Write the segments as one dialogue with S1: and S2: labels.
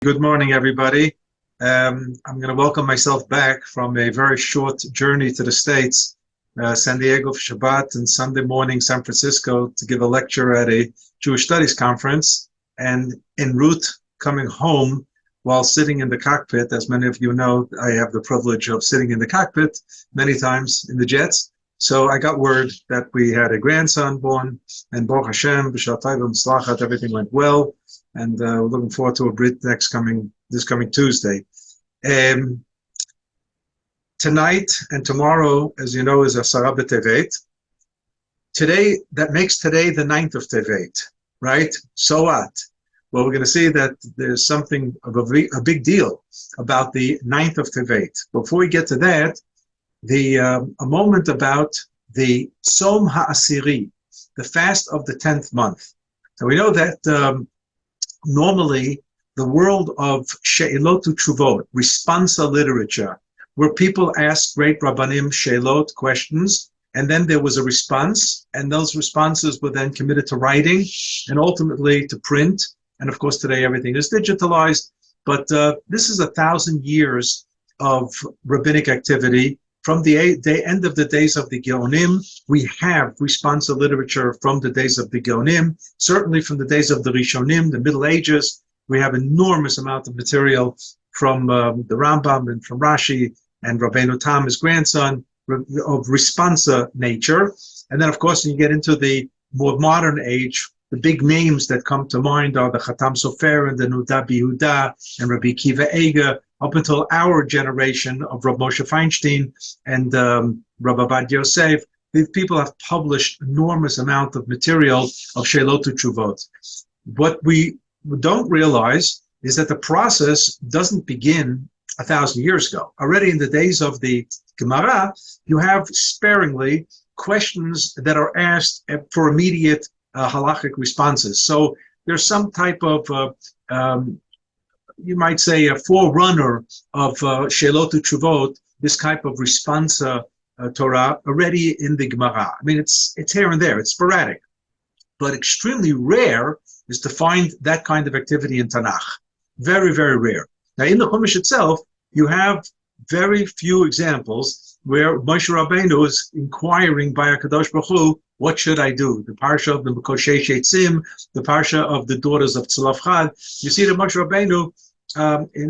S1: Good morning, everybody. I'm going to welcome myself back from a very short journey to the States, San Diego for Shabbat, and Sunday morning, San Francisco, to give a lecture at a Jewish Studies conference. And en route coming home while sitting in the cockpit, as many of you know, I have the privilege of sitting in the cockpit many times in the jets. So I got word that we had a grandson born, and Baruch Hashem, b'shal tov v'mitzlachat, everything went well. And we're looking forward to a Brit this coming Tuesday. Tonight and tomorrow, as you know, is Asara Tevet. Today, that makes today the 9th of Tevet, right? So what? Well, we're going to see that there's something of a big deal about the 9th of Tevet. Before we get to that, a moment about the Som HaAsiri, the fast of the 10th month. So we know that normally the world of She'ilot Utshuvot, responsa literature, where people ask great Rabbanim She'ilot questions, and then there was a response, and those responses were then committed to writing and ultimately to print. And of course, today everything is digitalized, but this is 1,000 years of rabbinic activity. From the end of the days of the Geonim, we have responsa literature from the days of the Geonim, certainly from the days of the Rishonim, the Middle Ages. We have enormous amount of material from the Rambam and from Rashi and Rabbeinu Tam, his grandson, of responsa nature. And then, of course, when you get into the more modern age, the big names that come to mind are the Chatam Sofer and the Nuda Yehuda and Rabbi Kiva Eger, up until our generation of Rav Moshe Feinstein and Rav Abad Yosef. These people have published enormous amount of material of She'ilot Utshuvot. What we don't realize is that the process doesn't begin 1,000 years ago. Already in the days of the Gemara, you have sparingly questions that are asked for immediate halachic responses. So there's some type of you might say a forerunner of She'ilot Utshuvot, this type of responsa Torah already in the Gemara. I mean, it's here and there, it's sporadic, but extremely rare is to find that kind of activity in Tanakh. Very, very rare. Now, in the Chumash itself, you have very few examples where Moshe Rabbeinu is inquiring by HaKadosh Baruch Hu, what should I do? The parsha of the Mekoshesh Eitzim, the parsha of the daughters of Tzlafchad. You see that Moshe Rabbeinu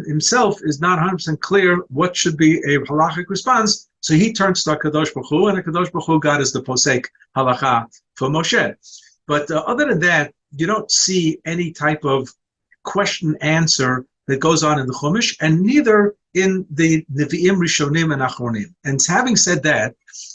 S1: himself is not 100% clear what should be a halachic response, so he turns to HaKadosh Baruch Hu, and HaKadosh Baruch Hu God is the posek halacha for Moshe. But other than that, you don't see any type of question-answer that goes on in the Chumash, and neither in the Nevi'im Rishonim and Achronim. And having said that,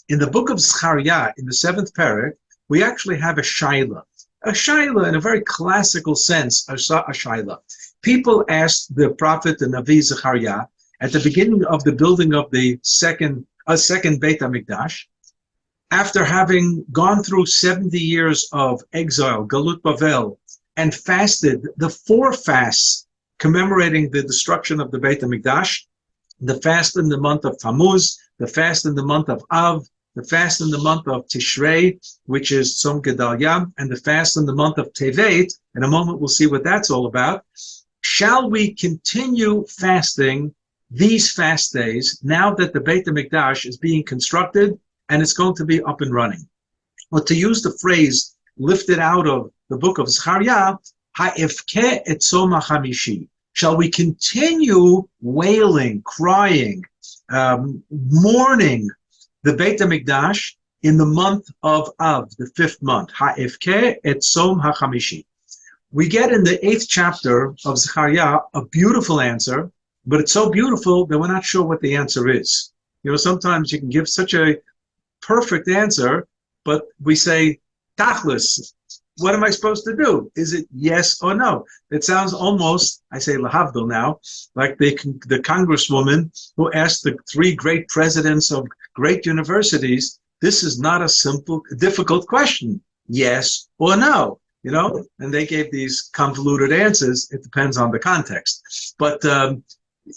S1: in the book of Zechariah, in the 7th parak, we actually have a shaila. A shaila in a very classical sense, a shaila. People asked the prophet, the Navi Zechariah, at the beginning of the building of the second Beit HaMikdash, after having gone through 70 years of exile, Galut Bavel, and fasted the 4 fasts commemorating the destruction of the Beit HaMikdash, the fast in the month of Tammuz, the fast in the month of Av, the fast in the month of Tishrei, which is Tzom Gedalia, and the fast in the month of Tevet. In a moment, we'll see what that's all about. Shall we continue fasting these fast days now that the Beit HaMikdash is being constructed and it's going to be up and running? Well, to use the phrase lifted out of the book of Zechariah, Ha'efke et Tzom HaChamishi. Shall we continue wailing, crying, mourning the Beit HaMikdash in the month of Av, the 5th month? Ha'efke et Tzom HaChamishi. We get in the 8th chapter of Zechariah a beautiful answer, but it's so beautiful that we're not sure what the answer is. You know, sometimes you can give such a perfect answer, but we say, Tachlis, what am I supposed to do? Is it yes or no? It sounds almost, I say lahavdil now, like the congresswoman who asked the 3 great presidents of great universities, this is not a simple, difficult question, yes or no. You know, and they gave these convoluted answers. It depends on the context. But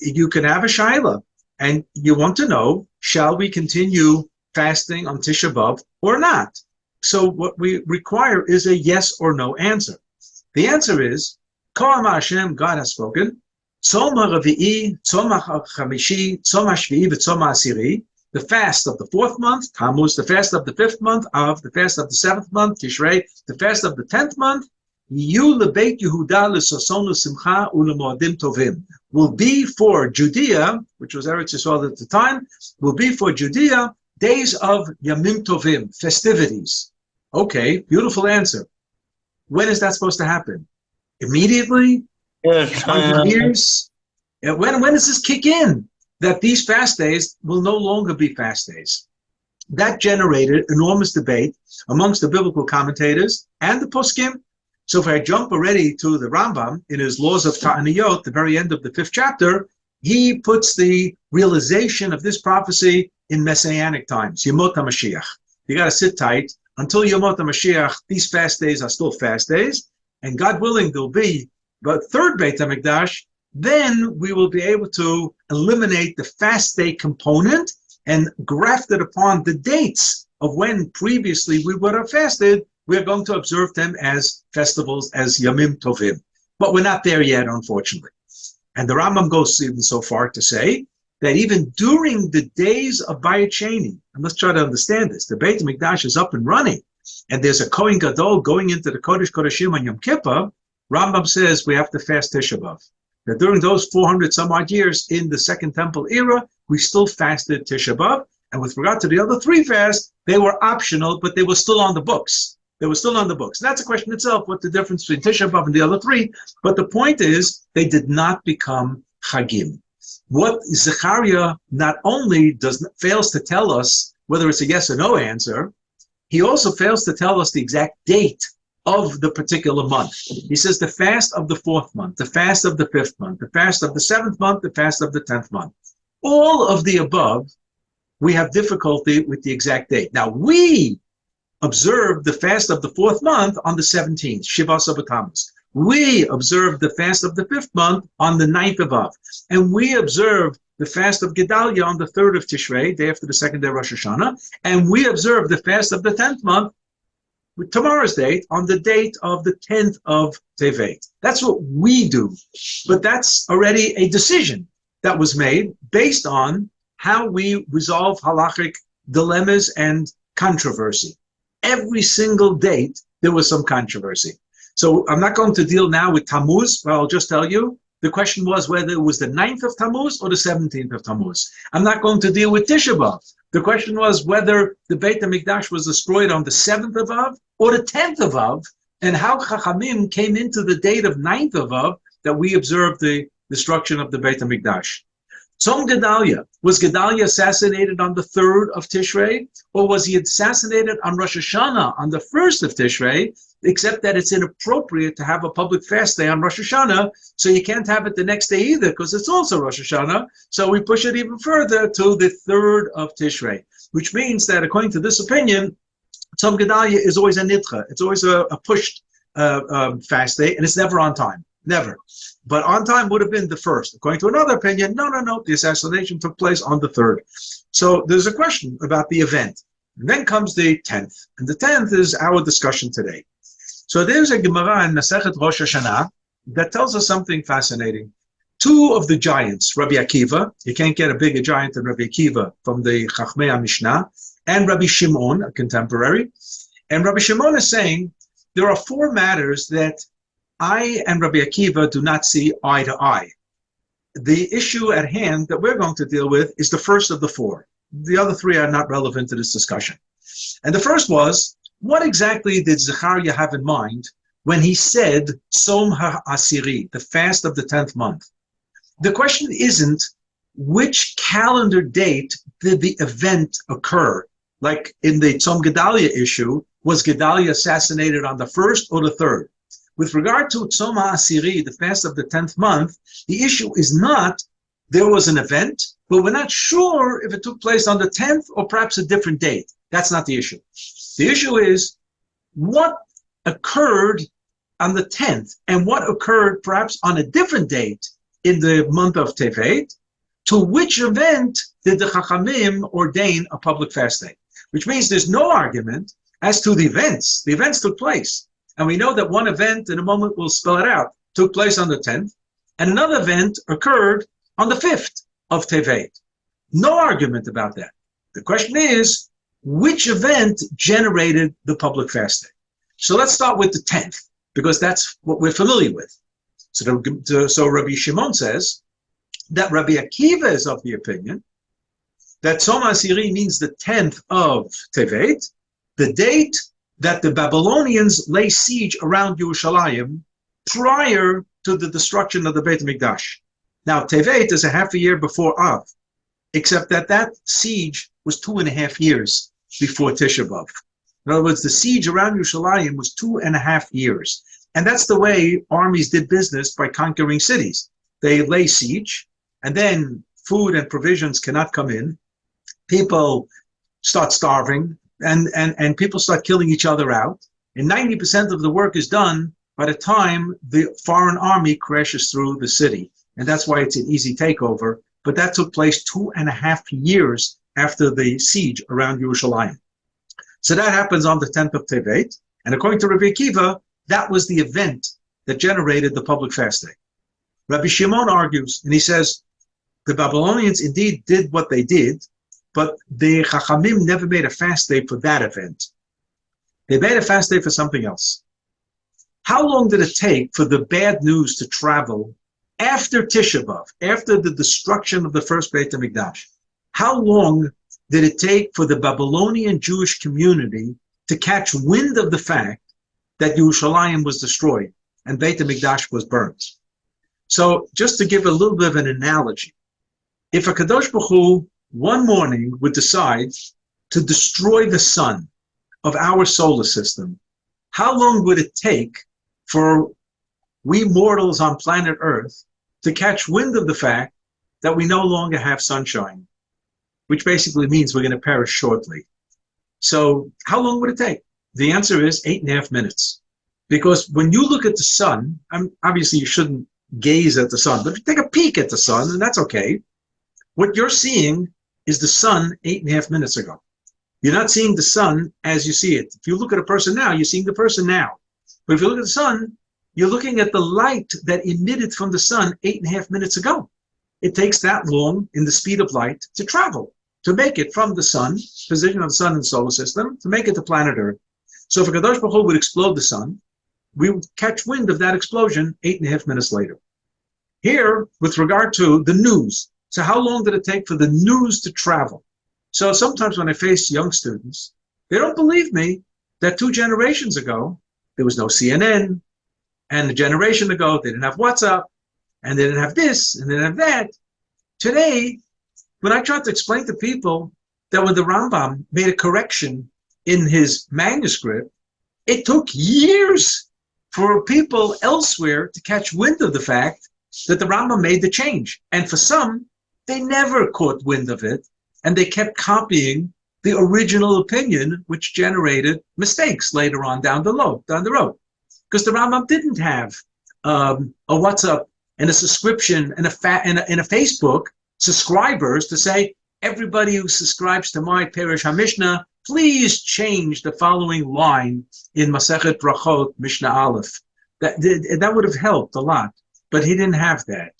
S1: you can have a shaila, and you want to know, shall we continue fasting on Tisha B'Av or not? So what we require is a yes or no answer. The answer is, Kol Hashem, God has spoken, Tzom HaRavi'i, Tzom HaChamishi, Tzom HaShvi'i, v'Tzom HaAsiri, the fast of the 4th month, Tammuz, the fast of the 5th month, Av, the fast of the 7th month, Tishrei, the fast of the 10th month, Yu lebeit Yehuda l'sason l'simcha u'lemoadim tovim, will be for Judea, which was Eretz Yisrael at the time, will be for Judea days of Yamim Tovim, festivities. Okay, beautiful answer. When is that supposed to happen? Immediately? 100 years? When does this kick in? That these fast days will no longer be fast days. That generated enormous debate amongst the biblical commentators and the poskim. So if I jump already to the Rambam in his Laws of Ta'aniyot, the very end of the 5th chapter, he puts the realization of this prophecy in Messianic times, Yemot HaMashiach. You got to sit tight. Until Yemot HaMashiach, these fast days are still fast days, and God willing, there'll be the 3rd Beit HaMikdash. Then we will be able to eliminate the fast day component and graft it upon the dates of when previously we would have fasted. We're going to observe them as festivals, as Yamim Tovim. But we're not there yet, unfortunately. And the Rambam goes even so far to say that even during the days of Bayit Sheni, and let's try to understand this, the Beit HaMikdash is up and running, and there's a Kohen Gadol going into the Kodesh Kodeshim on Yom Kippur, Rambam says we have to fast Tisha B'Av. That during those 400 some odd years in the Second Temple era, we still fasted Tisha B'Av, and with regard to the other 3 fasts, they were optional, but they were still on the books. They were still on the books. And that's a question itself, what the difference between Tisha B'Av and the other 3. But the point is, they did not become Chagim. What Zechariah not only fails to tell us whether it's a yes or no answer, he also fails to tell us the exact date of the particular month. He says the fast of the 4th month, the fast of the 5th month, the fast of the 7th month, the fast of the 10th month. All of the above, we have difficulty with the exact date. Now, we observed the fast of the 4th month on the 17th, Shivas Tammuz. We observed the fast of the 5th month on the 9th of Av. And we observed the fast of Gedalia on the 3rd of Tishrei, day after the 2nd day of Rosh Hashanah. And we observed the fast of the 10th month, with tomorrow's date, on the date of the 10th of Tevet. That's what we do. But that's already a decision that was made based on how we resolve halachic dilemmas and controversy. Every single date, there was some controversy. So I'm not going to deal now with Tammuz, but I'll just tell you, the question was whether it was the 9th of Tammuz or the 17th of Tammuz. I'm not going to deal with Tisha B'Av. The question was whether the Beit HaMikdash was destroyed on the 7th of Av or the 10th of Av, and how Chachamim came into the date of 9th of Av that we observed the destruction of the Beit HaMikdash. Tzom Gedalia, was Gedalia assassinated on the 3rd of Tishrei, or was he assassinated on Rosh Hashanah on the 1st of Tishrei, except that it's inappropriate to have a public fast day on Rosh Hashanah, so you can't have it the next day either, because it's also Rosh Hashanah, so we push it even further to the 3rd of Tishrei, which means that according to this opinion, Tzom Gedalia is always a nidcha, it's always a pushed fast day, and it's never on time, never. But on time would have been the 1st. According to another opinion, no, the assassination took place on the 3rd. So there's a question about the event. And then comes the 10th. And the 10th is our discussion today. So there's a Gemara in Masechet Rosh Hashanah that tells us something fascinating. 2 of the giants, Rabbi Akiva, you can't get a bigger giant than Rabbi Akiva from the Chachmei HaMishnah, and Rabbi Shimon, a contemporary. And Rabbi Shimon is saying, there are 4 matters that I and Rabbi Akiva do not see eye to eye. The issue at hand that we're going to deal with is the first of the 4. The other 3 are not relevant to this discussion. And the first was, what exactly did Zechariah have in mind when he said Tzom HaAsiri, the fast of the 10th month? The question isn't which calendar date did the event occur? Like in the Tzom Gedalia issue, was Gedalia assassinated on the 1st or the 3rd? With regard to Tzom HaAsiri, the fast of the 10th month, the issue is not there was an event, but we're not sure if it took place on the 10th or perhaps a different date. That's not the issue. The issue is what occurred on the 10th and what occurred perhaps on a different date in the month of Tevet. To which event did the Chachamim ordain a public fast day? Which means there's no argument as to the events. The events took place. And we know that one event, in a moment we'll spell it out, took place on the 10th. And another event occurred on the 5th of Tevet. No argument about that. The question is, which event generated the public fast day? So let's start with the 10th, because that's what we're familiar with. So Rabbi Shimon says that Rabbi Akiva is of the opinion that Tzom Asiri means the 10th of Tevet, the date that the Babylonians lay siege around Yerushalayim prior to the destruction of the Beit HaMikdash. Now, Tevet is a half a year before Av, except that siege was 2.5 years before Tisha B'Av. In other words, the siege around Yerushalayim was 2.5 years. And that's the way armies did business by conquering cities. They lay siege, and then food and provisions cannot come in. People start starving, and people start killing each other out. And 90% of the work is done by the time the foreign army crashes through the city. And that's why it's an easy takeover. But that took place 2.5 years after the siege around Yerushalayim. So that happens on the 10th of Tevet. And according to Rabbi Akiva, that was the event that generated the public fast day. Rabbi Shimon argues, and he says, the Babylonians indeed did what they did, but the Chachamim never made a fast day for that event. They made a fast day for something else. How long did it take for the bad news to travel after Tisha B'Av, after the destruction of the first Beit HaMikdash? How long did it take for the Babylonian Jewish community to catch wind of the fact that Yerushalayim was destroyed and Beit HaMikdash was burnt? So just to give a little bit of an analogy, if a Kadosh Baruch Hu one morning would decide to destroy the sun of our solar system, how long would it take for we mortals on planet Earth to catch wind of the fact that we no longer have sunshine, which basically means we're going to perish shortly? So how long would it take? The answer is 8.5 minutes. Because when you look at the sun, obviously you shouldn't gaze at the sun, but if you take a peek at the sun, and that's okay, what you're seeing is the sun 8.5 minutes ago. You're not seeing the sun as you see it. If you look at a person now, you're seeing the person now. But if you look at the sun, you're looking at the light that emitted from the sun 8.5 minutes ago. It takes that long in the speed of light to travel, to make it from the sun, position of the sun in the solar system, to make it to planet Earth. So if a Kadosh Baruch Hu would explode the sun, we would catch wind of that explosion 8.5 minutes later. Here, with regard to the news, so how long did it take for the news to travel? So sometimes when I face young students, they don't believe me that 2 generations ago, there was no CNN, and a generation ago, they didn't have WhatsApp, and they didn't have this, and they didn't have that. Today, when I try to explain to people that when the Rambam made a correction in his manuscript, it took years for people elsewhere to catch wind of the fact that the Rambam made the change. And for some, they never caught wind of it, and they kept copying the original opinion, which generated mistakes later on down the road. Because the Rambam didn't have a WhatsApp and a subscription and a Facebook subscribers to say, everybody who subscribes to my Perush HaMishnah, please change the following line in Masechet Brachot, Mishnah Aleph. That would have helped a lot, but he didn't have that.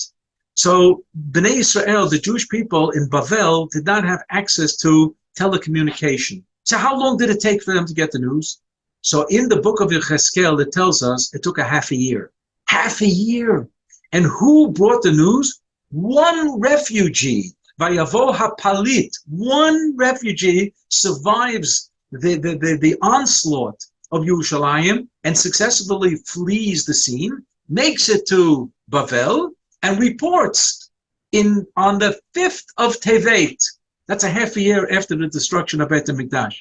S1: So Bnei Israel, the Jewish people in Bavel, did not have access to telecommunication. So how long did it take for them to get the news? So in the book of Yechezkel, it tells us it took a half a year. Half a year. And who brought the news? One refugee. Vayavo hapalit. One refugee survives the onslaught of Yerushalayim and successfully flees the scene, makes it to Bavel, and reports on the 5th of Tevet. That's a half a year after the destruction of Beit HaMikdash.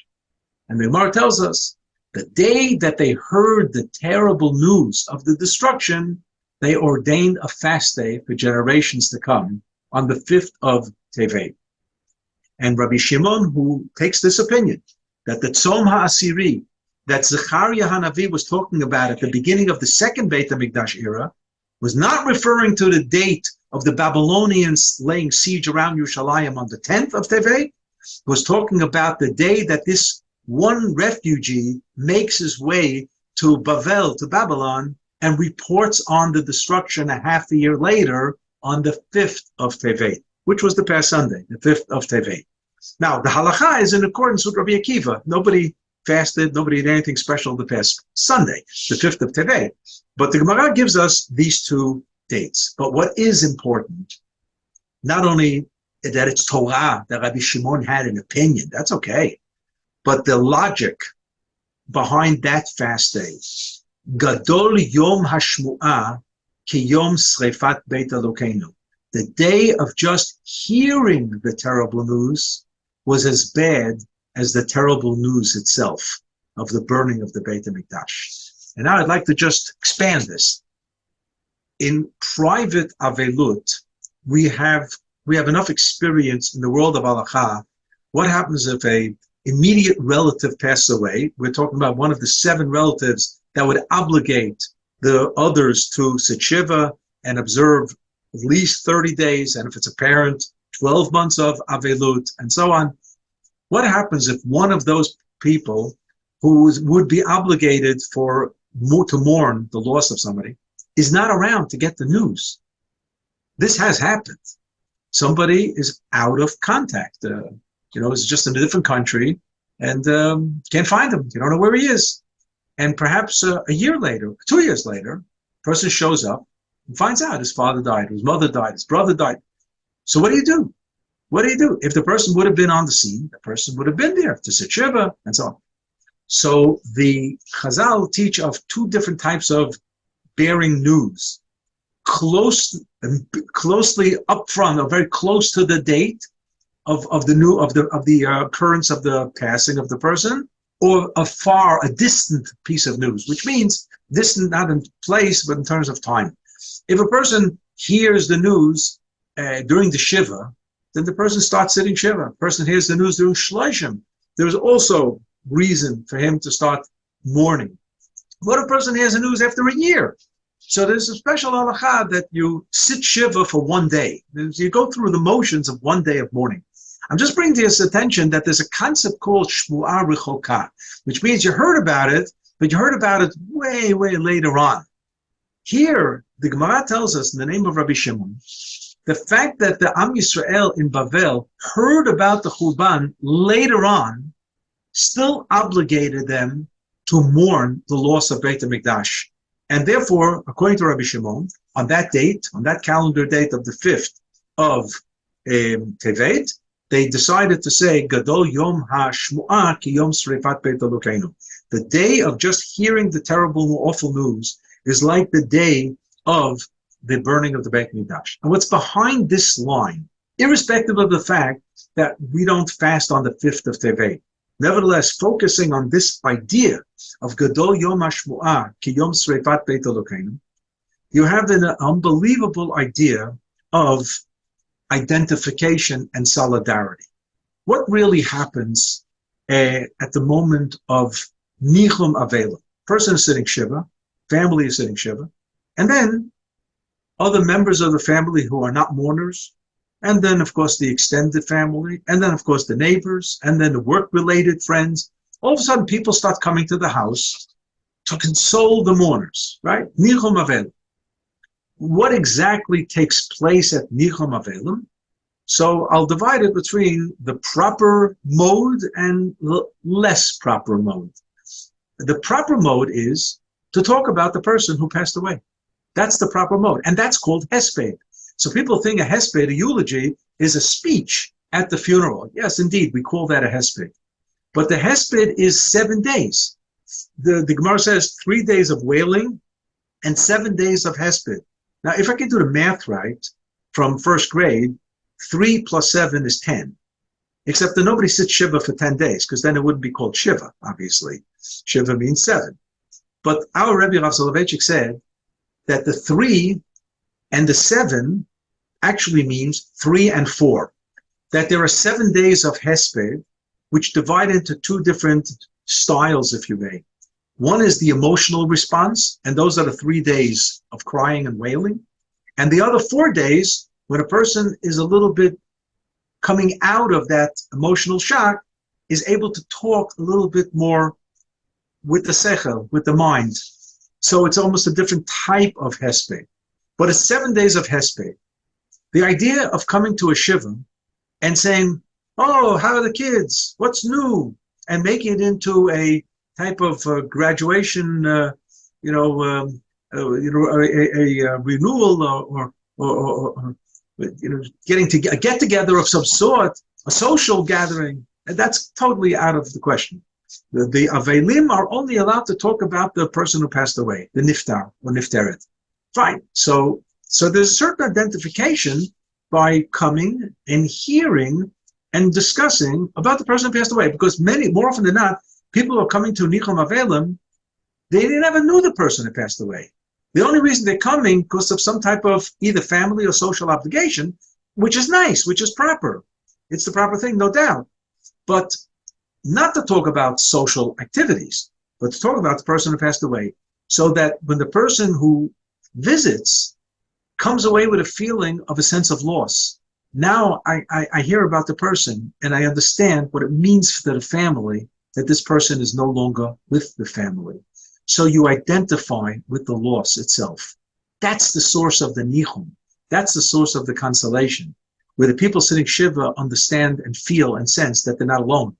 S1: And the Gemara tells us, the day that they heard the terrible news of the destruction, they ordained a fast day for generations to come on the 5th of Tevet. And Rabbi Shimon, who takes this opinion, that the Tzom HaAsiri, that Zechariah Hanavi was talking about at the beginning of the second Beit HaMikdash era, was not referring to the date of the Babylonians laying siege around Yerushalayim on the 10th of Tevet, was talking about the day that this one refugee makes his way to Bavel, to Babylon, and reports on the destruction a half a year later on the 5th of Tevet, which was the past Sunday, the 5th of Tevet. Now, the halacha is in accordance with Rabbi Akiva. Nobody fasted, nobody did anything special the past Sunday, the 5th of Tevet. But the Gemara gives us these two dates. But what is important, not only that it's Torah, that Rabbi Shimon had an opinion, that's okay, but the logic behind that fast day. Gadol Yom Hashmu'ah Ki Yom Srefat Beit Elokeinu. The day of just hearing the terrible news was as bad as the terrible news itself of the burning of the Beit HaMikdash. And now I'd like to just expand this. In private Avelut, we have enough experience in the world of halacha. What happens if a immediate relative passes away? We're talking about one of the 7 relatives that would obligate the others to sit shiva and observe at least 30 days, and if it's a parent, 12 months of avelut, and so on. What happens if one of those people who would be obligated to mourn the loss of somebody is not around to get the news? This has happened. Somebody is out of contact. Is just in a different country, and can't find him. You don't know where he is. And perhaps a year later, 2 years later, a person shows up and finds out his father died, his mother died, his brother died. So what do you do? What do you do? If the person would have been on the scene, the person would have been there to sit shiva and so on. So the Chazal teach of 2 different types of bearing news. Closely up front, or very close to the date of the occurrence of the passing of the person, or a distant piece of news, which means distant not in place, but in terms of time. If a person hears the news during the Shiva, then the person starts sitting Shiva. A person hears the news during Shloshim. There's also reason for him to start mourning. What if a person hears the news after a year? So there's a special halacha that you sit Shiva for 1 day. You go through the motions of 1 day of mourning. I'm just bringing to your attention that there's a concept called Shmu'ah Rechoka, which means you heard about it, but you heard about it way, way later on. Here, the Gemara tells us, in the name of Rabbi Shimon, the fact that the OUisrael in Bavel heard about the Churban later on still obligated them to mourn the loss of Beit HaMikdash. And therefore, according to Rabbi Shimon, on that date, on that calendar date of the 5th of Tevet, they decided to say, Gadol Yom HaShmu'ah Ki Yom Srefat Beit Elokeinu. The day of just hearing the terrible, awful news is like the day of the burning of the Beit Mikdash. And what's behind this line, irrespective of the fact that we don't fast on the 5th of Tevet, nevertheless, focusing on this idea of Gadol Yom HaShmu'ah Ki Yom Srefat Beit Elokeinu, you have an unbelievable idea of identification and solidarity. What really happens at the moment of Nichum Avela? Person is sitting Shiva, family is sitting Shiva, and then other members of the family who are not mourners, and then of course the extended family, and then of course the neighbors, and then the work-related friends. All of a sudden people start coming to the house to console the mourners, right? Nichum Avela. What exactly takes place at Nichum Avelim? So I'll divide it between the proper mode and the less proper mode. The proper mode is to talk about the person who passed away. That's the proper mode, and that's called hesped. So people think a hesped, a eulogy, is a speech at the funeral. Yes, indeed, we call that a hesped. But the hesped is 7 days. The Gemara says 3 days of wailing and 7 days of hesped. Now, if I can do the math right, from first grade, 3 plus 7 is 10. Except that nobody sits Shiva for 10 days, because then it wouldn't be called Shiva, obviously. Shiva means 7. But our Rebbe Rav Soloveitchik said that the 3 and the 7 actually means 3 and 4. That there are 7 days of Hesped, which divide into 2 different styles, if you may. One is the emotional response, and those are the 3 days of crying and wailing. And the other 4 days, when a person is a little bit coming out of that emotional shock, is able to talk a little bit more with the sechel, with the mind. So it's almost a different type of hesped. But it's 7 days of hesped. The idea of coming to a shiva and saying, "Oh, how are the kids? What's new?" and making it into a type of graduation, a renewal or getting to a get together of some sort, a social gathering, and that's totally out of the question. The Avelim are only allowed to talk about the person who passed away, the Niftar or Nifteret. Fine. So there's a certain identification by coming and hearing and discussing about the person who passed away, because more often than not, people who are coming to Nichum Avelim, they never knew the person who passed away. The only reason they're coming because of some type of either family or social obligation, which is nice, which is proper. It's the proper thing, no doubt. But not to talk about social activities, but to talk about the person who passed away, so that when the person who visits comes away with a feeling of a sense of loss. Now I hear about the person and I understand what it means for the family that this person is no longer with the family. So you identify with the loss itself. That's the source of the nichum. That's the source of the consolation, where the people sitting shiva understand and feel and sense that they're not alone.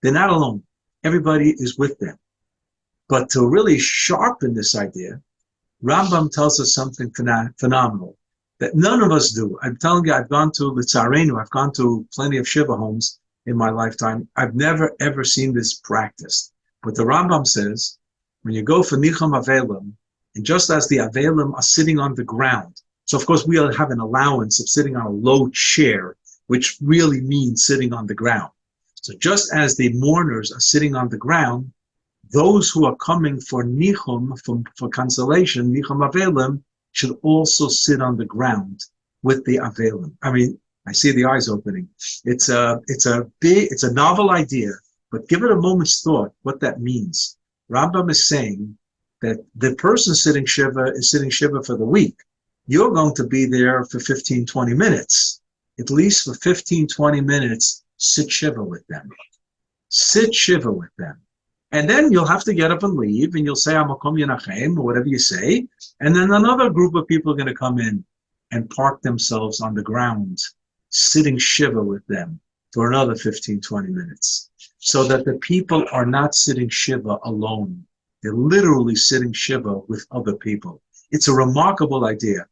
S1: They're not alone. Everybody is with them. But to really sharpen this idea, Rambam tells us something phenomenal that none of us do. I'm telling you, I've gone to plenty of shiva homes in my lifetime. I've never, ever seen this practiced. But the Rambam says, when you go for Nichum Avelim, and just as the Avelim are sitting on the ground, so of course we have an allowance of sitting on a low chair, which really means sitting on the ground. So just as the mourners are sitting on the ground, those who are coming for Nichum, for consolation, Nichum Avelim, should also sit on the ground with the Avelim. I mean, I see the eyes opening. It's a novel idea, but give it a moment's thought what that means. Rambam is saying that the person sitting shiva is sitting shiva for the week. You're going to be there for 15, 20 minutes. At least for 15, 20 minutes, sit shiva with them. Sit shiva with them. And then you'll have to get up and leave, and you'll say, Amakom Yenachem, or whatever you say. And then another group of people are going to come in and park themselves on the ground, sitting shiva with them for another 15, 20 minutes. So that the people are not sitting shiva alone. They're literally sitting shiva with other people. It's a remarkable idea.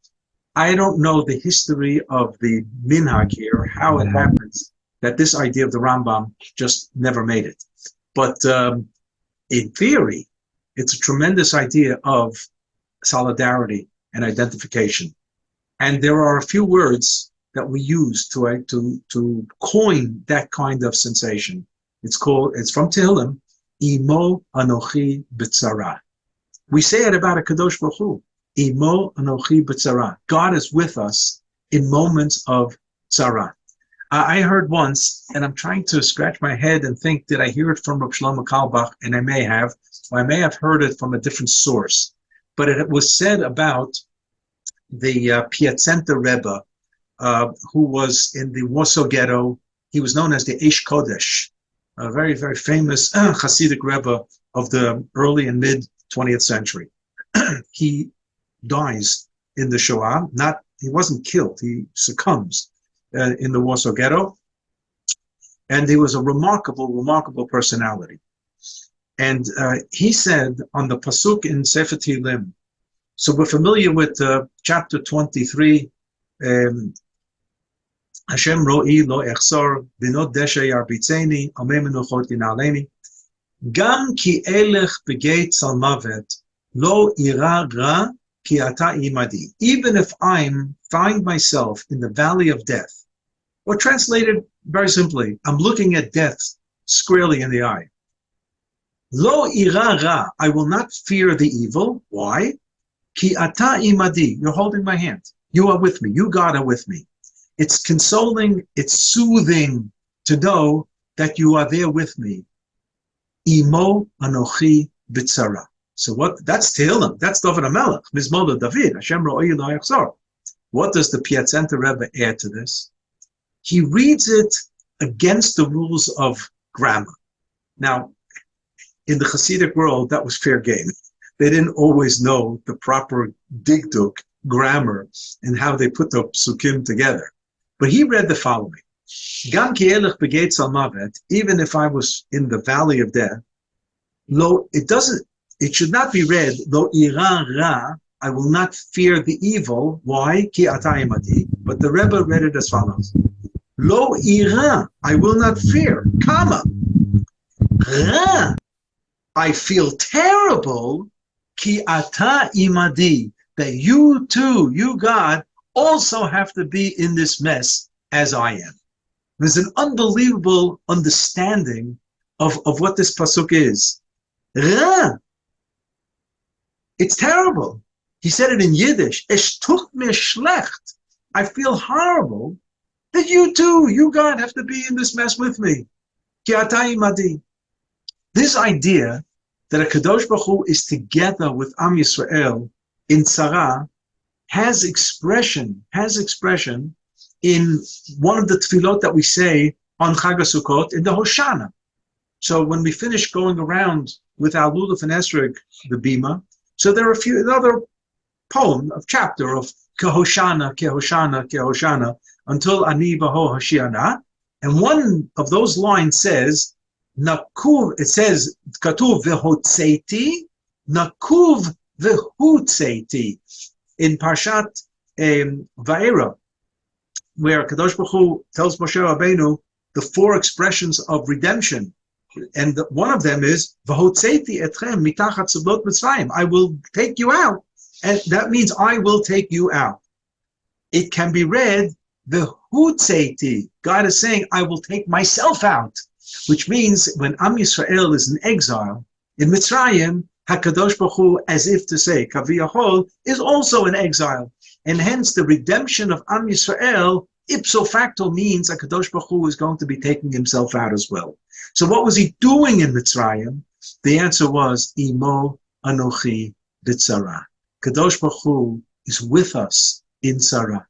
S1: I don't know the history of the minhag here, how it happens that this idea of the Rambam just never made it. But in theory, it's a tremendous idea of solidarity and identification. And there are a few words that we use to coin that kind of sensation. It's from Tehillim, Imo Anochi B'tzara. We say it about a Kadosh Baruch Hu, Imo Anochi B'tzara. God is with us in moments of tzara. I heard once, and I'm trying to scratch my head and think, did I hear it from Rav Shlomo Carlebach? And I may have, or I may have heard it from a different source. But it was said about the Piacenza Rebbe, who was in the Warsaw Ghetto. He was known as the Eish Kodesh, a very, very famous Hasidic Rebbe of the early and mid 20th century. He dies in the Shoah. He wasn't killed. He succumbs in the Warsaw Ghetto. And he was a remarkable, remarkable personality. And he said on the Pasuk in Sefer Tehillim, so we're familiar with chapter 23, Hashem ro'i lo echsor, binot desha yarbitzeni, ameh menuchot yinaleni, gam ki elech begeit salmavet, lo ira ra ki ata imadi. Even if I find myself in the valley of death, or translated very simply, I'm looking at death squarely in the eye. Lo ira ra, I will not fear the evil. Why? Ki ata imadi, you're holding my hand. You are with me. You, God, are with me. It's consoling, it's soothing to know that you are there with me. Imo anochi b'tzara. So that's Tehillim, that's David HaMelech, Mizmor David, Hashem ro'i lo yachzor. What does the Piacenza Rebbe add to this? He reads it against the rules of grammar. Now, in the Hasidic world, that was fair game. they didn't always know the proper digduk, grammar, and how they put the psukim together. But he read the following. Gam ki elech begeitz al mavet, even if I was in the valley of death, it should not be read, lo ira ra, I will not fear the evil. Why? Ki ata imadi. But the Rebbe read it as follows. Lo ira, I will not fear. Kama. Ra, I feel terrible. Ki ata imadi. That you too, you God, also have to be in this mess as I am. There's an unbelievable understanding of what this pasuk is. Ra. It's terrible. He said it in Yiddish. Es tut mir schlecht. I feel horrible that you too, you God, have to be in this mess with me. Ki ata imadi. This idea that a Kadosh Baruch Hu is together with Am Yisrael in tzara has expression in one of the tefillot that we say on Chag HaSukkot in the Hoshana. So when we finish going around with our Lulav and Esrog, the Bima, so there are another poem of chapter of Kehoshana, Kehoshana, Kehoshana, until Ani Baho Hashiana. And one of those lines says, Nakuv, it says, Katuv v'hotzeiti, Nakuv v'hutzeiti, in Parshat Va'era, where Kadosh Baruch Hu tells Moshe Rabbeinu the four expressions of redemption. And one of them is, V'hotzeiti etchem mitachat tzedlot Mitzrayim, I will take you out. And that means I will take you out. It can be read, V'hutzeiti, God is saying, I will take myself out. Which means when Am Yisrael is in exile, in Mitzrayim, HaKadosh Baruch Hu, as if to say, Kaviyachol, is also in exile. And hence the redemption of Am Yisrael, ipso facto, means HaKadosh Baruch Hu is going to be taking himself out as well. So what was he doing in Mitzrayim? The answer was, Imo Anochi B'tzara. Kadosh Baruch Hu is with us in tzara.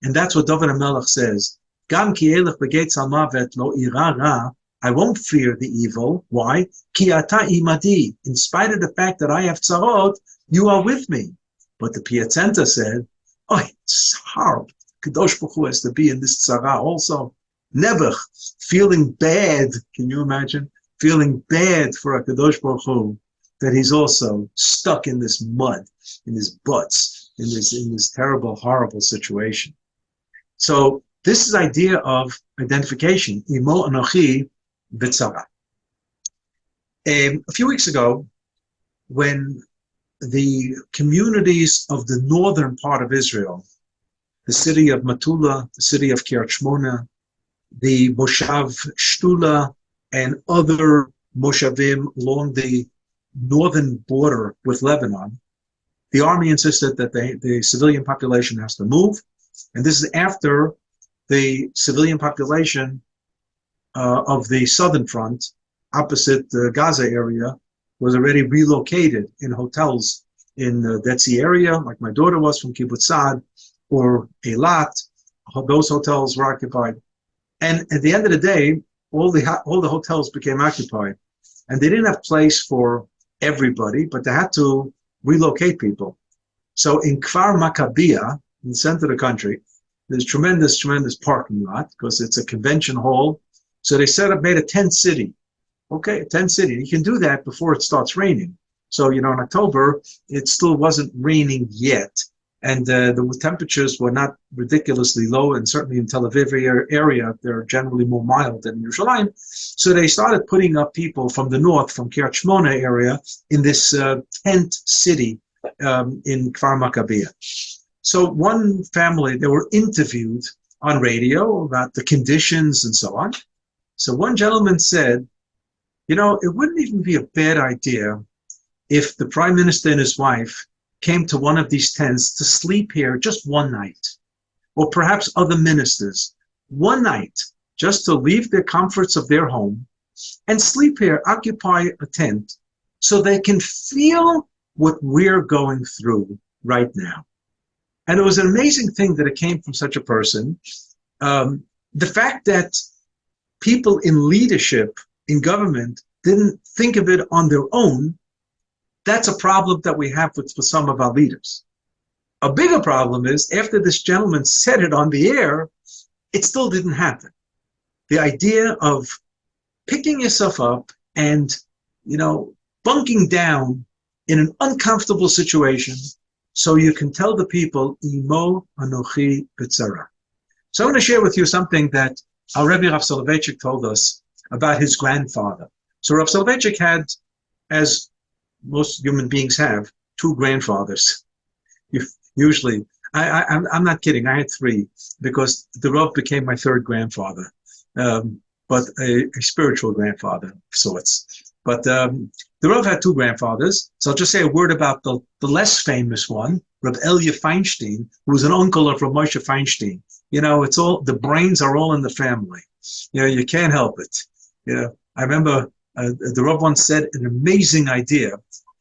S1: And that's what David HaMelech says. Gam ki elech begeitz al mavet lo ira ra, I won't fear the evil. Why? Ki ata imadi. In spite of the fact that I have tzarot, you are with me. But the Piacenta said, oh, it's horrible. Kadosh Baruch Hu has to be in this tzara also. Never feeling bad. Can you imagine? Feeling bad for a Kadosh Baruch Hu that he's also stuck in this mud, in his butts, in this terrible, horrible situation. So this is idea of identification. Imo anochi b'tzara. A few weeks ago, when the communities of the northern part of Israel, the city of Matula, the city of Kiryat Shmona, the Moshav Shtula, and other Moshavim along the northern border with Lebanon, the army insisted that the civilian population has to move. And this is after the civilian population of the southern front, opposite the Gaza area, was already relocated in hotels in the Dead Sea area, like my daughter was from Kibbutz Saad, or Eilat. Those hotels were occupied. And at the end of the day, all the hotels became occupied. And they didn't have place for everybody, but they had to relocate people. So in Kfar Maccabiyah, in the center of the country, there's tremendous parking lot because it's a convention hall. So they made a tent city. Okay, a tent city. You can do that before it starts raining. So, in October, it still wasn't raining yet. And the temperatures were not ridiculously low, and certainly in Tel Aviv area, they're generally more mild than in Yerushalayim. So they started putting up people from the north, from Kiryat Shmona area, in this tent city in Kfar Maccabiyah. So one family, they were interviewed on radio about the conditions and so on. So one gentleman said, it wouldn't even be a bad idea if the prime minister and his wife came to one of these tents to sleep here just one night, or perhaps other ministers, one night, just to leave the comforts of their home and sleep here, occupy a tent, so they can feel what we're going through right now. And it was an amazing thing that it came from such a person. The fact that people in leadership, in government, didn't think of it on their own, That's a problem that we have with some of our leaders. A bigger problem is after this gentleman said it on the air, it still didn't happen. The idea of picking yourself up and, bunking down in an uncomfortable situation so you can tell the people, Imo Anochi B'tzara. So I want to share with you something that our Rabbi Rav Soloveitchik told us about his grandfather. So Rav Soloveitchik had, as most human beings have, two grandfathers. Usually, I'm not kidding, I had three, because the Rav became my third grandfather, but a spiritual grandfather of sorts. But the Rav had two grandfathers, so I'll just say a word about the less famous one, Rabbi Elia Feinstein, who was an uncle of Rabbi Moshe Feinstein. It's all, the brains are all in the family. You can't help it. I remember the Rav once said an amazing idea,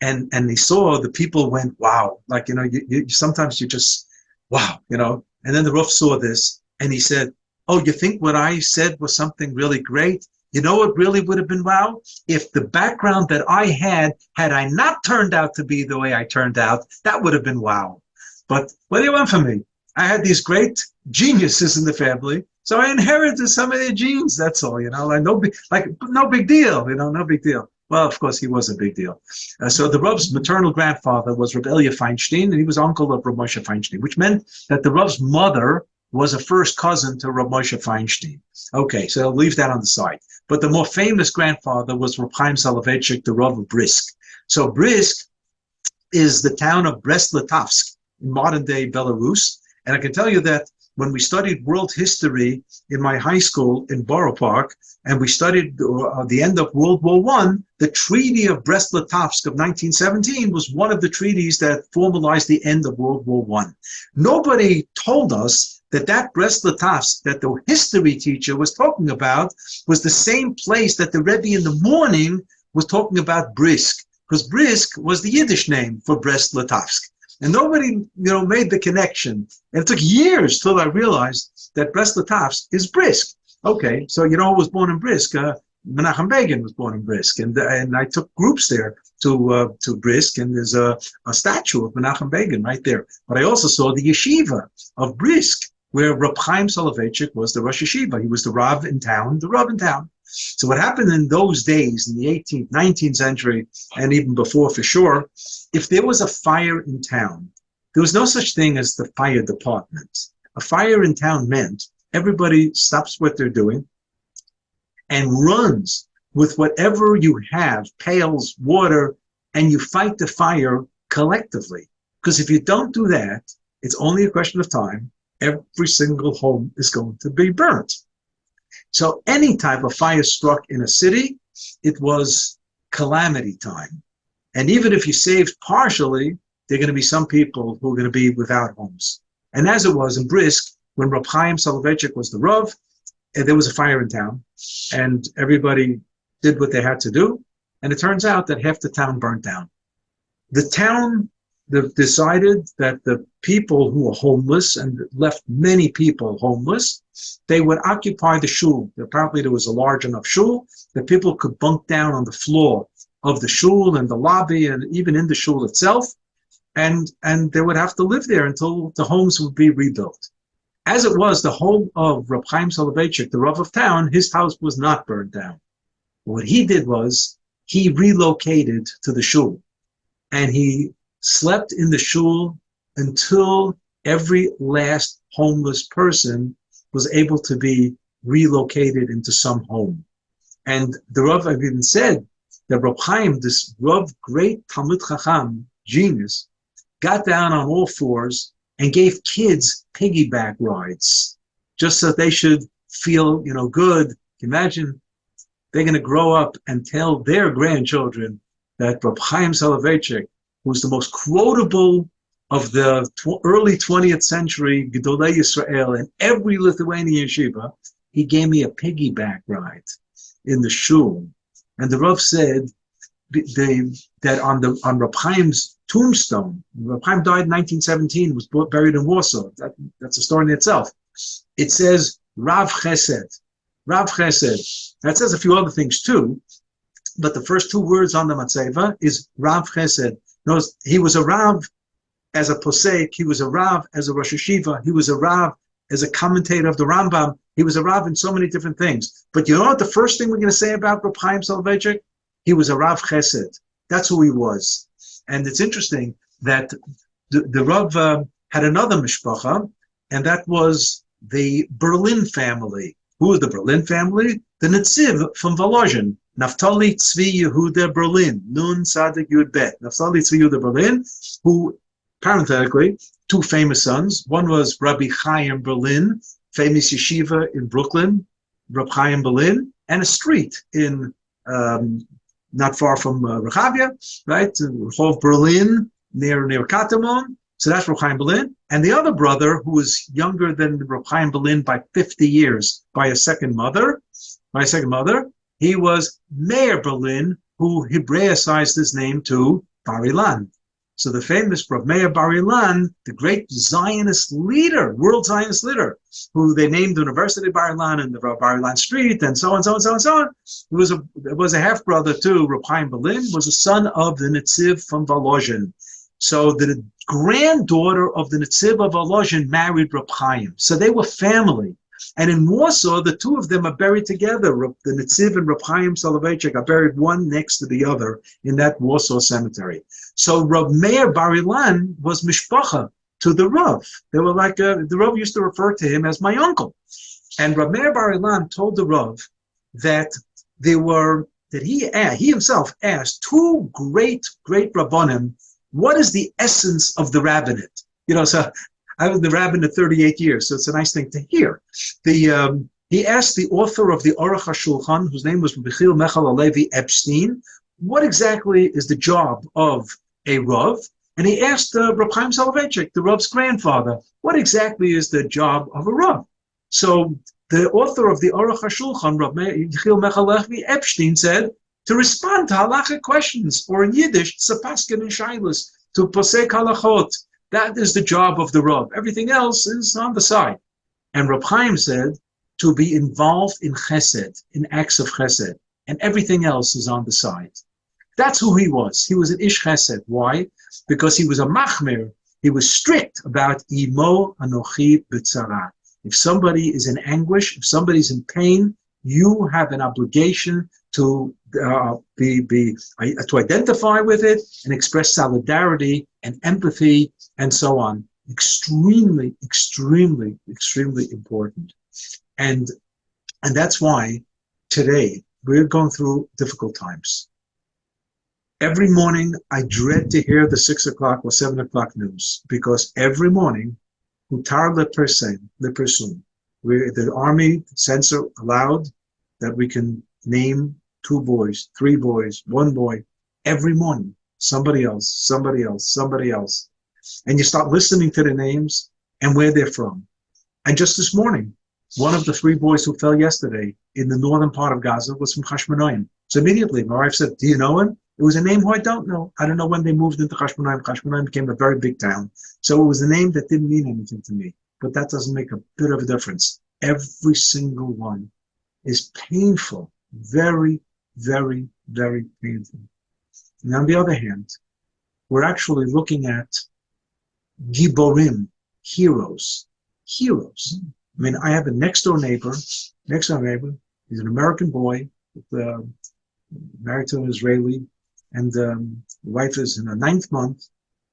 S1: and he saw the people went, wow. Like, you sometimes you just, wow, and then the Rav saw this, and he said, oh, you think what I said was something really great? You know what really would have been wow? If the background that I had I not turned out to be the way I turned out, that would have been wow. But what do you want from me? I had these great geniuses in the family, so I inherited some of their genes. That's all, no big deal, no big deal. Well, of course, he was a big deal. So the Rav's maternal grandfather was Rabbi Elia Feinstein, and he was uncle of Rabbi Moshe Feinstein, which meant that the Rav's mother was a first cousin to Rabbi Moshe Feinstein. Okay, so I'll leave that on the side. But the more famous grandfather was Reb Chaim Soloveitchik, the Rav of Brisk. So Brisk is the town of Brest-Litovsk in modern-day Belarus. And I can tell you that when we studied world history in my high school in Borough Park, and we studied the end of World War I, the Treaty of Brest-Litovsk of 1917 was one of the treaties that formalized the end of World War I. Nobody told us that Brest-Litovsk that the history teacher was talking about was the same place that the Rebbe in the morning was talking about Brisk, because Brisk was the Yiddish name for Brest-Litovsk. And nobody, made the connection. And it took years till I realized that Brest-Litovsk is Brisk. Okay, so who was born in Brisk? Menachem Begin was born in Brisk, and I took groups there to Brisk, and there's a statue of Menachem Begin right there. But I also saw the yeshiva of Brisk, where Reb Chaim Soloveitchik was the Rosh Yeshiva. He was the Rav in town. So what happened in those days, in the 18th, 19th century, and even before for sure, if there was a fire in town, there was no such thing as the fire department. A fire in town meant everybody stops what they're doing and runs with whatever you have, pails, water, and you fight the fire collectively. Because if you don't do that, it's only a question of time. Every single home is going to be burnt. So any type of fire struck in a city, it was calamity time. And even if you saved partially, there are going to be some people who are going to be without homes. And as it was in Brisk, when Reb Chaim Soloveitchik was the Rav, there was a fire in town, and everybody did what they had to do. And it turns out that half the town burnt down. The town decided that the people who were homeless, and left many people homeless, they would occupy the shul. Apparently there was a large enough shul that people could bunk down on the floor of the shul and the lobby and even in the shul itself, and they would have to live there until the homes would be rebuilt. As it was, the home of Reb Chaim Soloveitchik, the Rav of town, his house was not burned down. What he did was he relocated to the shul, and he slept in the shul until every last homeless person was able to be relocated into some home. And the Rav even said that Reb Chaim, this Rav, great Talmid Chacham, genius, got down on all fours and gave kids piggyback rides, just so they should feel, good. Imagine they're going to grow up and tell their grandchildren that Reb Chaim Soloveitchik, who's the most quotable of the early 20th century Gedolei Yisrael in every Lithuanian yeshiva, he gave me a piggyback ride in the shul. And the Rav said that on Reb Chaim's tombstone, Reb Chaim died in 1917, was buried in Warsaw. That's a story in itself. It says Rav Chesed. Rav Chesed. That says a few other things too. but the first two words on the Matzeva is Rav Chesed. Notice, he was a Rav as a posek, he was a Rav as a Rosh Hashiva, he was a Rav as a commentator of the Rambam, he was a Rav in so many different things. But you know what the first thing we're going to say about Reb Chaim Soloveitchik? He was a Rav Chesed. That's who he was. And it's interesting that the Rav had another mishpacha, and that was the Berlin family. Who was the Berlin family? The Netziv from Volozhin. Naftali Tzvi Yehuda Berlin. Nun Sadik Yud Bet. Naftali Tzvi Yehuda Berlin, who, parenthetically, two famous sons. One was Rabbi Chaim Berlin, famous yeshiva in Brooklyn, Rabbi Chaim Berlin, and a street in not far from Rehavia, right? Rehov Berlin, near Katamon. So that's Rabbi Chaim Berlin. And the other brother, who was younger than Rabbi Chaim Berlin by 50 years, by a second mother, he was Meir Berlin, who Hebraicized his name to Bar Ilan. So the famous Rav Meir Bar Ilan, the great Zionist leader, world Zionist leader, who they named the University of Bar Ilan and the Bar Ilan Street, and so on, so on, so on, so on. It was a half brother too. Reb Chaim Berlin was a son of the Netziv from Volozhin. So the granddaughter of the Netziv of Volozhin married Reb Chaim. So they were family. And in Warsaw, the two of them are buried together. The Netziv and Reb Chaim Soloveitchik are buried one next to the other in that Warsaw cemetery. So Rav Meir Bar Ilan was mishpacha to the Rav. They were like, the Rav used to refer to him as my uncle. And Rav Meir Bar Ilan told the Rav that he himself asked two great Rabbanim, what is the essence of the rabbinate? So I was the rabbin at 38 years, so it's a nice thing to hear. He asked the author of the TORAH HaShulchan, whose name was Michiel Mechal Alevi Epstein, what exactly is the job of a Rav? And he asked Reb Chaim Soloveitchik, the Rav's grandfather, what exactly is the job of a Rav? So the author of the TORAH HaShulchan, Michiel Mechal Alevi Epstein, said, to respond to halachic questions, or in Yiddish, tzapaskin and shailas, to posek halachot. That is the job of the Rav. Everything else is on the side. And Reb Chaim said to be involved in chesed, in acts of chesed, and everything else is on the side. That's who he was. He was an ish chesed. Why? Because he was a machmir. He was strict about imo anochi b'tzara. If somebody is in anguish, if somebody's in pain, you have an obligation to to identify with it and express solidarity and empathy and so on. Extremely, extremely, extremely important. And that's why today we're going through difficult times. Every morning I dread to hear the 6 o'clock or 7 o'clock news, because every morning, hutar lepersum, the army censor allowed that we can name 2 boys, 3 boys, 1 boy, every morning, somebody else. And you start listening to the names and where they're from. And just this morning, one of the 3 boys who fell yesterday in the northern part of Gaza was from Chashmonaim. So immediately my wife said, do you know him? It was a name who I don't know. I don't know when they moved into Chashmonaim. Chashmonaim became a very big town. So it was a name that didn't mean anything to me. But that doesn't make a bit of a difference. Every single one is painful. Very, very, very painful. And on the other hand, we're actually looking at giborim, heroes. I mean, I have a next door neighbor. He's an American boy, married to an Israeli, and the wife is in her 9th month,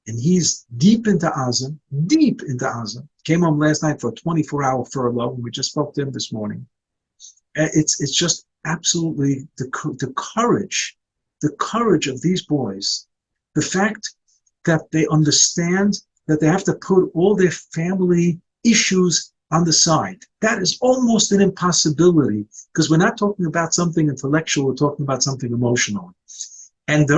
S1: and he's deep into Gaza. Came home last night for a 24-hour furlough, and we just spoke to him this morning. It's just absolutely the courage of these boys, the fact that they understand that they have to put all their family issues on the side. That is almost an impossibility, because we're not talking about something intellectual, we're talking about something emotional. And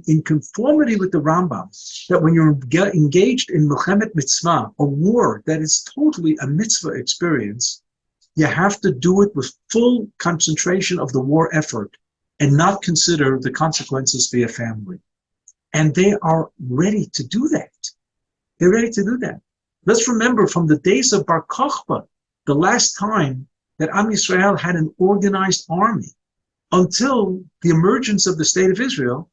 S1: in conformity with the Rambam, that when you're engaged in Milchemet Mitzvah, a war that is totally a mitzvah experience, you have to do it with full concentration of the war effort and not consider the consequences for your family. And they are ready to do that. They're ready to do that. Let's remember from the days of Bar Kokhba, the last time that OUIsrael had an organized army. until the emergence of the State of Israel,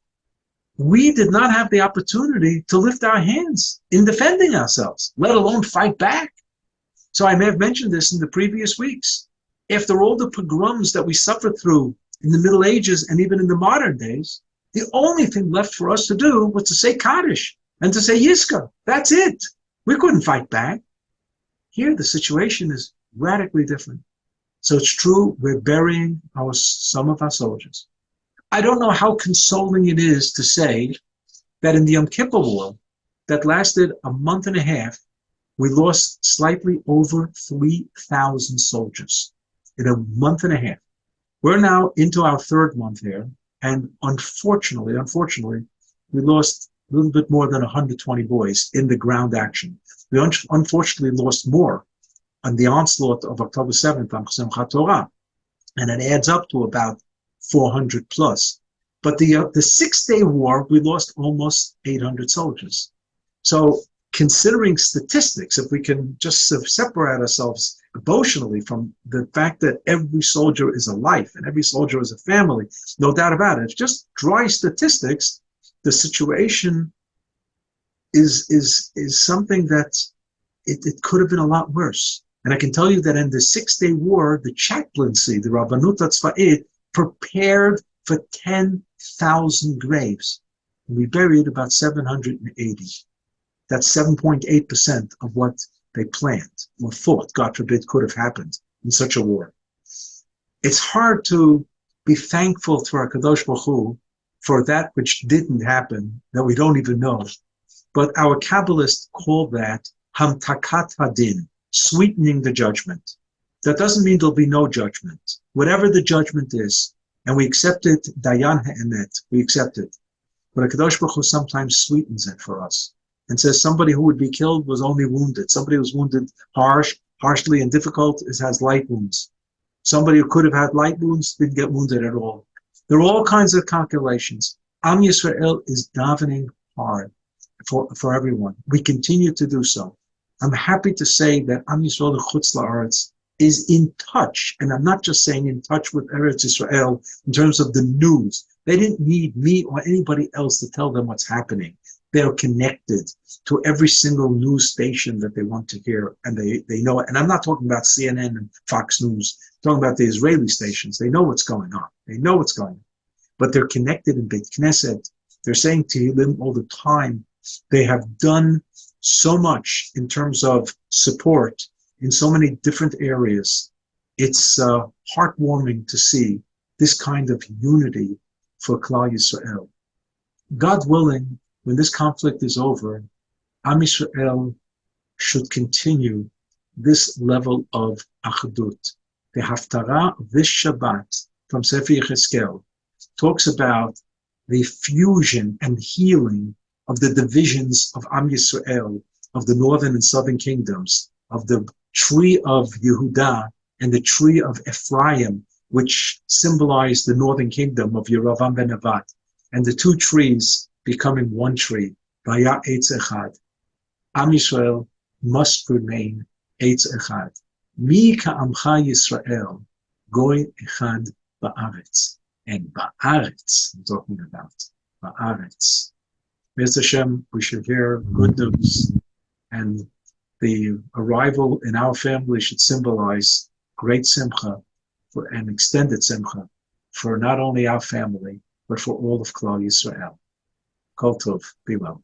S1: we did not have the opportunity to lift our hands in defending ourselves, let alone fight back. So I may have mentioned this in the previous weeks. After all the pogroms that we suffered through in the Middle Ages and even in the modern days, the only thing left for us to do was to say Kaddish and to say Yiska. That's it. We couldn't fight back. Here, the situation is radically different. So it's true, we're burying some of our soldiers. I don't know how consoling it is to say that in the Yom Kippur War, that lasted a month and a half, we lost slightly over 3,000 soldiers in a month and a half. We're now into our third month here, and unfortunately, we lost a little bit more than 120 boys in the ground action. We unfortunately lost more on the onslaught of October 7th on Simchat Torah, and it adds up to about 400 plus. But the 6-day war, we lost almost 800 soldiers. So considering statistics, if we can just separate ourselves emotionally from the fact that every soldier is a life and every soldier is a family, no doubt about it. It's just dry statistics. The situation is something that it could have been a lot worse. And I can tell you that in the 6-day war, the chaplaincy, the Rabbanut HaTzva'it, prepared for 10,000 graves. And we buried about 780. That's 7.8% of what they planned or thought, God forbid, could have happened in such a war. It's hard to be thankful to our Kadosh Baruch Hu for that which didn't happen, that we don't even know. But our Kabbalists call that Hamtakat Hadin, sweetening the judgment. That doesn't mean there'll be no judgment. Whatever the judgment is, and we accept it, Dayan Ha'emet, we accept it. But Kadosh Baruch Hu sometimes sweetens it for us and says somebody who would be killed was only wounded. Somebody who was wounded harshly and difficult has light wounds. Somebody who could have had light wounds didn't get wounded at all. There are all kinds of calculations. Am Yisrael is davening hard for everyone. We continue to do so. I'm happy to say that Am Yisrael Chutz La'aretz is in touch, and I'm not just saying in touch with Eretz Yisrael in terms of the news. They didn't need me or anybody else to tell them what's happening. They are connected to every single news station that they want to hear, and they know it. And I'm not talking about CNN and Fox News. I'm talking about the Israeli stations. They know what's going on. They know what's going on. But they're connected in Beit Knesset. They're saying Tehillim all the time. They have done so much in terms of support in so many different areas. It's heartwarming to see this kind of unity for Klal Yisrael. God willing, when this conflict is over, Am Yisrael should continue this level of Achdut. The Haftarah of this Shabbat from Sefer Yechezkel talks about the fusion and healing of the divisions of Am Yisrael, of the northern and southern kingdoms, of the tree of Yehudah and the tree of Ephraim, which symbolize the northern kingdom of Yeravam ben Nevat, and the two trees becoming one tree, Vaya Eitz Echad. Am Yisrael must remain Eitz Echad. Mi ka'amcha Yisrael, Goy Echad ba'aretz. And ba'aretz, I'm talking about ba'aretz. Mr. Hashem, we should hear good news, and the arrival in our family should symbolize great simcha for an extended simcha for not only our family, but for all of Klal Yisrael. Kol Tov, be well.